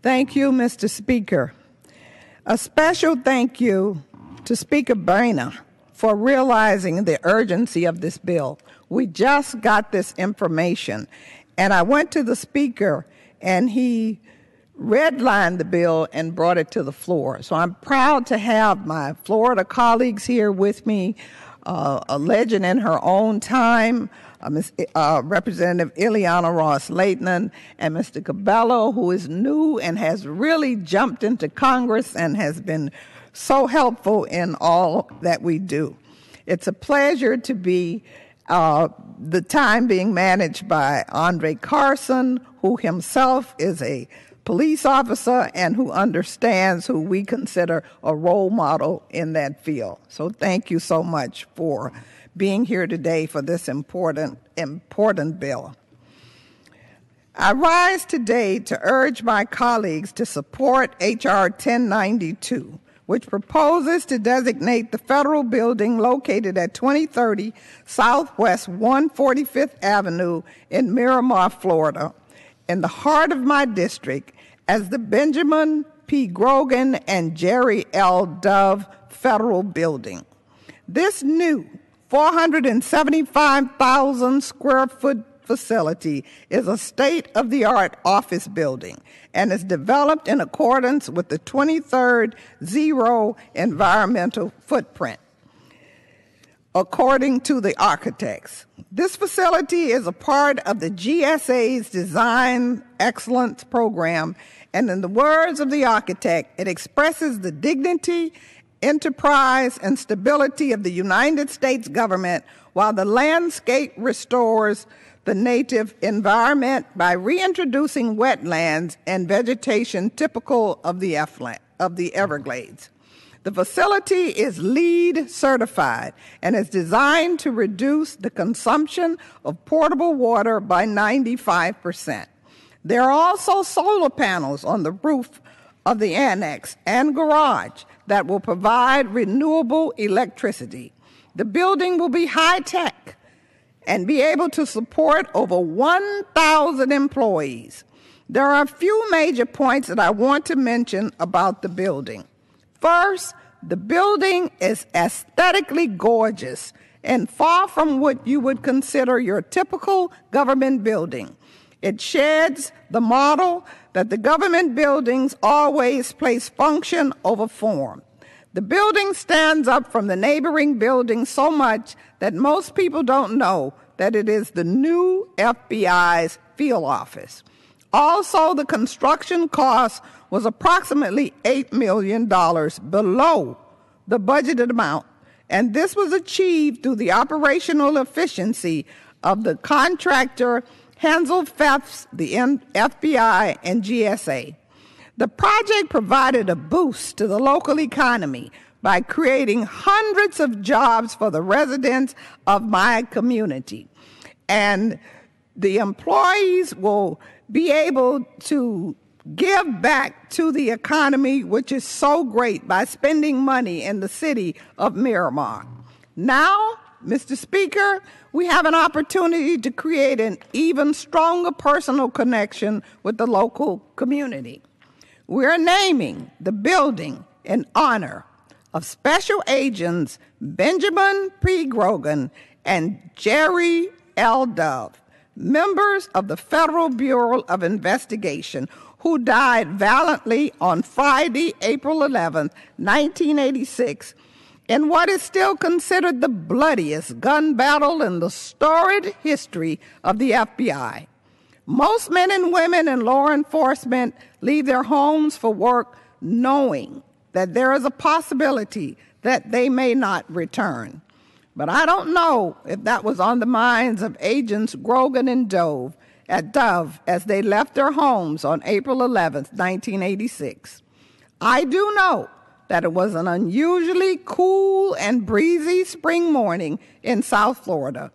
Thank you, Mr. Speaker. A special thank you to Speaker Boehner for realizing the urgency of this bill. We just got this information, and I went to the Speaker, and he redlined the bill and brought it to the floor. So I'm proud to have my Florida colleagues here with me, a legend in her own time, Representative Ileana Ross-Lehtinen, and Mr. Cabello, who is new and has really jumped into Congress and has been so helpful in all that we do. It's a pleasure to be the time being managed by Andre Carson, who himself is a police officer and who understands who we consider a role model in that field. So thank you so much for being here today for this important bill. I rise today to urge my colleagues to support H.R. 1092, which proposes to designate the federal building located at 2030 Southwest 145th Avenue in Miramar, Florida, in the heart of my district, as the Benjamin P. Grogan and Jerry L. Dove Federal Building. This new 475,000 square foot facility is a state-of-the-art office building and is developed in accordance with the 23rd Zero Environmental Footprint, according to the architects. This facility is a part of the GSA's Design Excellence Program, and in the words of the architect, it expresses the dignity, enterprise, and stability of the United States government while the landscape restores the native environment by reintroducing wetlands and vegetation typical of the Everglades. The facility is LEED certified and is designed to reduce the consumption of portable water by 95%. There are also solar panels on the roof of the annex and garage that will provide renewable electricity. The building will be high-tech and be able to support over 1,000 employees. There are a few major points that I want to mention about the building. First, the building is aesthetically gorgeous and far from what you would consider your typical government building. It sheds the model that the government buildings always place function over form. The building stands up from the neighboring buildings so much that most people don't know that it is the new FBI's field office. Also, the construction cost was approximately $8 million below the budgeted amount, and this was achieved through the operational efficiency of the contractor Hansel Phelps, the FBI, and GSA. The project provided a boost to the local economy by creating hundreds of jobs for the residents of my community. And the employees will be able to give back to the economy, which is so great, by spending money in the city of Miramar. Now, Mr. Speaker, we have an opportunity to create an even stronger personal connection with the local community. We're naming the building in honor of Special Agents Benjamin P. Grogan and Jerry L. Dove, members of the Federal Bureau of Investigation, who died valiantly on Friday, April 11, 1986, in what is still considered the bloodiest gun battle in the storied history of the FBI. Most men and women in law enforcement leave their homes for work knowing that there is a possibility that they may not return. But I don't know if that was on the minds of Agents Grogan and Dove as they left their homes on April 11, 1986. I do know that it was an unusually cool and breezy spring morning in South Florida.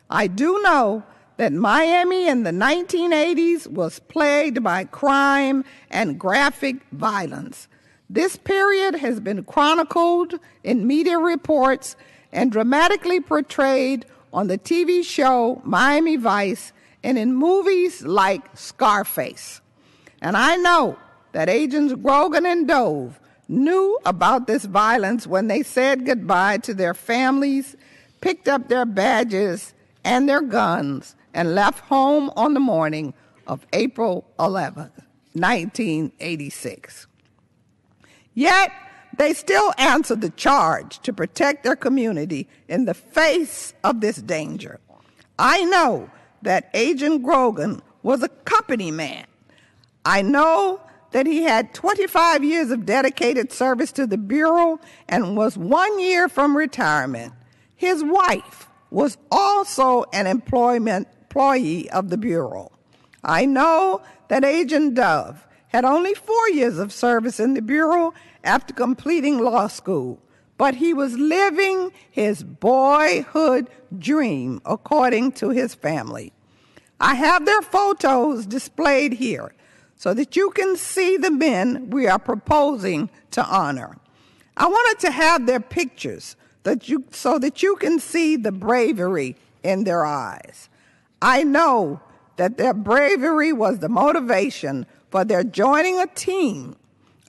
I do know that Miami in the 1980s was plagued by crime and graphic violence. This period has been chronicled in media reports and dramatically portrayed on the TV show Miami Vice and in movies like Scarface. And I know that Agents Grogan and Dove knew about this violence when they said goodbye to their families, picked up their badges and their guns, and left home on the morning of April 11, 1986. Yet, they still answered the charge to protect their community in the face of this danger. I know that Agent Grogan was a company man. I know that he had 25 years of dedicated service to the Bureau and was 1 year from retirement. His wife was also an employee of the Bureau. I know that Agent Dove had only 4 years of service in the Bureau after completing law school, but he was living his boyhood dream, according to his family. I have their photos displayed here so that you can see the men we are proposing to honor. I wanted to have their pictures so that you can see the bravery in their eyes. I know that their bravery was the motivation for their joining a team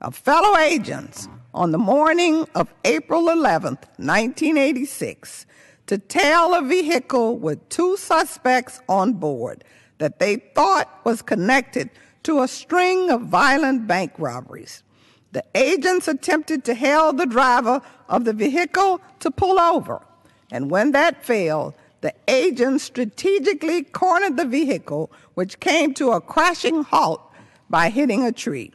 of fellow agents on the morning of April 11, 1986, to tail a vehicle with 2 suspects on board that they thought was connected to a string of violent bank robberies. The agents attempted to hail the driver of the vehicle to pull over, and when that failed, the agents strategically cornered the vehicle, which came to a crashing halt by hitting a tree.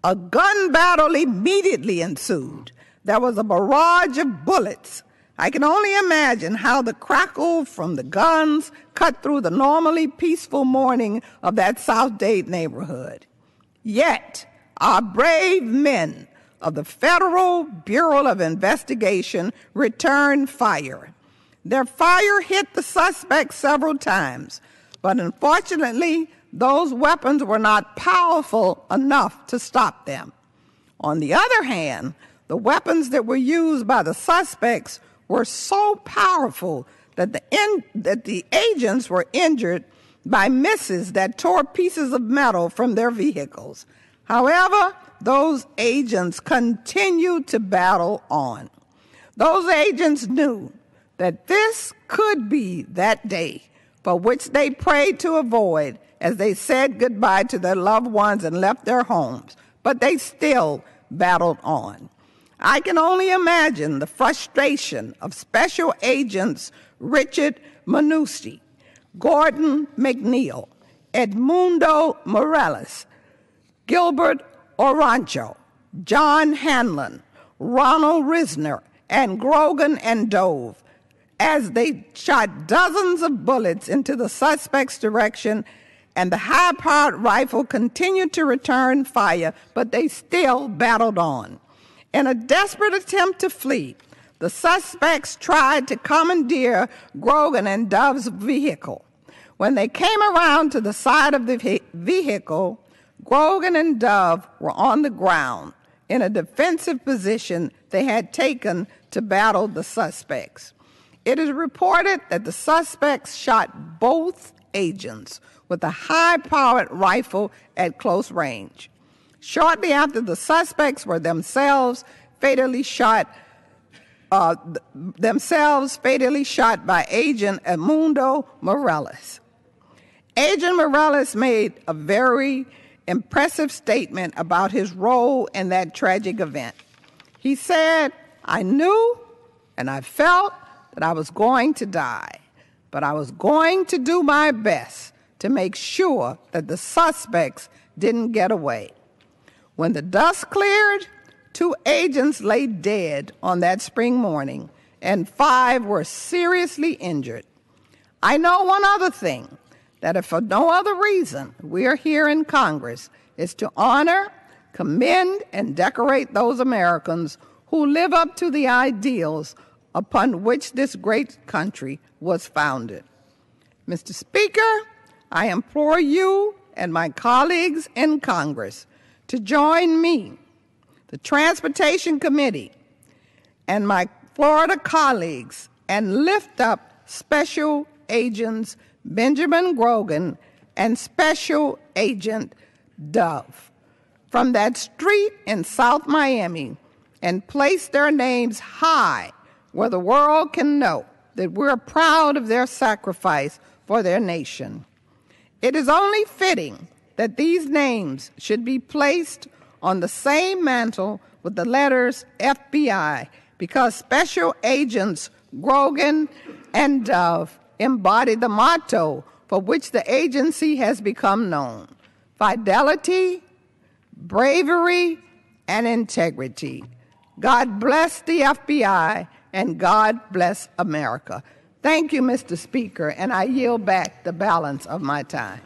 A gun battle immediately ensued. There was a barrage of bullets. I can only imagine how the crackle from the guns cut through the normally peaceful morning of that South Dade neighborhood. Yet, our brave men of the Federal Bureau of Investigation returned fire. Their fire hit the suspects several times, but unfortunately, those weapons were not powerful enough to stop them. On the other hand, the weapons that were used by the suspects were so powerful that the agents were injured by misses that tore pieces of metal from their vehicles. However, those agents continued to battle on. Those agents knew that this could be that day for which they prayed to avoid as they said goodbye to their loved ones and left their homes, but they still battled on. I can only imagine the frustration of Special Agents Richard Manussi, Gordon McNeil, Edmundo Morales, Gilbert Orancho, John Hanlon, Ronald Risner, and Grogan and Dove as they shot dozens of bullets into the suspect's direction, and the high-powered rifle continued to return fire, but they still battled on. In a desperate attempt to flee, the suspects tried to commandeer Grogan and Dove's vehicle. When they came around to the side of the vehicle, Grogan and Dove were on the ground in a defensive position they had taken to battle the suspects. It is reported that the suspects shot both agents with a high-powered rifle at close range. Shortly after, the suspects were themselves fatally shot by Agent Edmundo Morales. Agent Morales made a very impressive statement about his role in that tragic event. He said, "I knew and I felt that I was going to die, but I was going to do my best to make sure that the suspects didn't get away." When the dust cleared, 2 agents lay dead on that spring morning, and 5 were seriously injured. I know one other thing, that if for no other reason we are here in Congress, is to honor, commend, and decorate those Americans who live up to the ideals upon which this great country was founded. Mr. Speaker, I implore you and my colleagues in Congress to join me, the Transportation Committee, and my Florida colleagues and lift up Special Agents Benjamin Grogan and Special Agent Dove. from that street in South Miami and place their names high where the world can know that we're proud of their sacrifice for their nation. It is only fitting that these names should be placed on the same mantle with the letters FBI, because Special Agents Grogan and embody the motto for which the agency has become known: fidelity, bravery, and integrity. God bless the FBI, and God bless America. Thank you, Mr. Speaker, and I yield back the balance of my time.